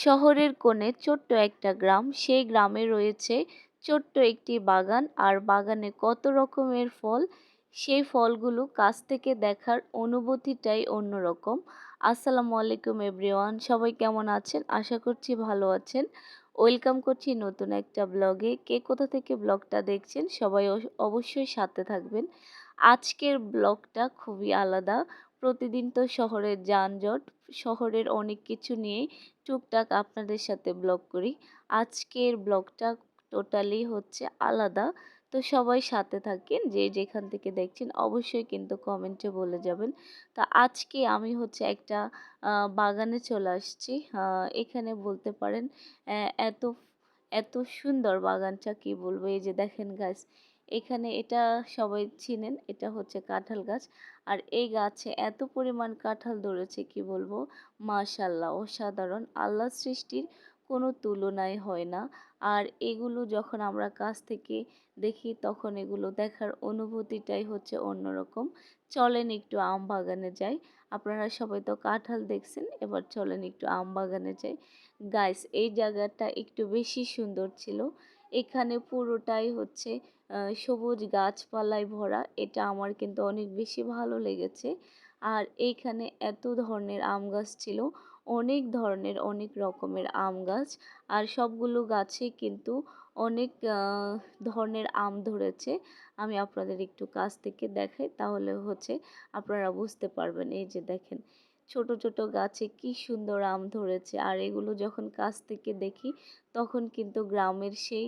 শহরের কোণে ছোট্ট একটা গ্রাম, সেই গ্রামে রয়েছে ছোট্ট একটি বাগান, আর বাগানে কত রকমের ফল। সেই ফলগুলো কাছ থেকে দেখার অনুভূতিটাই অন্যরকম। আসসালামু আলাইকুম এভরিওয়ান, সবাই কেমন আছেন? আশা করছি ভালো আছেন। ওয়েলকাম করছি নতুন একটা ব্লগে। কে কোথা থেকে ব্লগটা দেখছেন সবাই অবশ্যই সাথে থাকবেন। আজকের ব্লগটা খুবই আলাদা। প্রতিদিন তো শহরের যানজট, শহরের অনেক কিছু নিয়ে টুকটাক আপনাদের সাথে ব্লগ করি। আজকের ব্লগটা টোটালি হচ্ছে আলাদা। তো সবাই সাথে থাকেন, যে যেখান থেকে দেখছেন অবশ্যই কিন্তু কমেন্টে বলে যাবেন। তো আজকে আমি হচ্ছে একটা বাগানে চলে আসছি। এখানে বলতে পারেন এত এত সুন্দর বাগানটা কি বলবো। এই যে দেখেন গাছ, এখানে এটা সবাই চিনেন, এটা হচ্ছে কাঁঠাল গাছ। আর এই গাছে এত পরিমাণ কাঁঠাল ধরেছে কি বলবো, মাশাল্লাহ অসাধারণ। আল্লাহর সৃষ্টির কোনো তুলনাই হয় না। আর এগুলো যখন আমরা কাছ থেকে দেখি তখন এগুলো দেখার অনুভূতিটাই হচ্ছে অন্যরকম। চলেন একটু আম বাগানে যাই। আপনারা সবাই তো কাঁঠাল দেখছেন, এবার চলেন একটু আম বাগানে যাই। গাইস, এই জায়গাটা একটু বেশি সুন্দর ছিল। এখানে পুরোটাই হচ্ছে সবুজ গাছপালায় ভরা। এটা আমার কিন্তু অনেক বেশি ভালো লেগেছে। আর এইখানে এত ধরনের আম গাছ ছিল, অনেক ধরনের অনেক রকমের আম গাছ। আর সবগুলো গাছে কিন্তু অনেক ধরনের আম ধরেছে। আমি আপনাদের একটু কাছ থেকে দেখাই, তাহলে হচ্ছে আপনারা বুঝতে পারবেন। এই যে দেখেন, ছোট ছোট গাছে কি সুন্দর আম ধরেছে। আর এগুলো যখন কাছ থেকে দেখি তখন কিন্তু গ্রামের সেই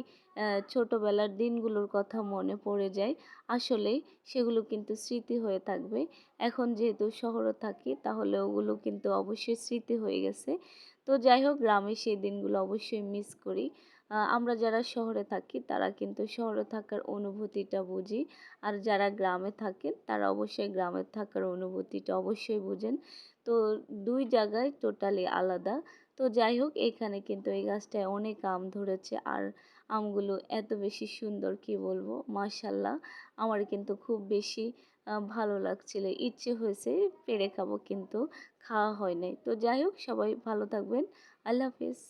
ছোটবেলার দিনগুলোর কথা মনে পড়ে যায়। আসলেই সেগুলো কিন্তু স্মৃতি হয়ে থাকবে। এখন যেহেতু শহরে থাকি, তাহলে ওগুলো কিন্তু অবশ্যই স্মৃতি হয়ে গেছে। তো যাই হোক, গ্রামে সেই দিনগুলো অবশ্যই মিস করি। আমরা যারা শহরে থাকি তারা কিন্তু শহরে থাকার অনুভূতিটা বুঝি। আর যারা গ্রামে থাকেন তারা অবশ্যই গ্রামে থাকার অনুভূতিটা অবশ্যই বুঝেন। তো দুই জায়গায় টোটালি আলাদা। তো যাই হোক, এখানে কিন্তু এই গাছটায় অনেক আম ধরেছে। আর আমগুলো এত বেশি সুন্দর কি বলবো, মাশাল্লাহ। আমার কিন্তু খুব বেশি ভালো লাগছিল, ইচ্ছে হয়েছে পেড়ে খাবো, কিন্তু খাওয়া হয় নাই। তো যাই হোক, সবাই ভালো থাকবেন। আল্লাহ হাফিজ।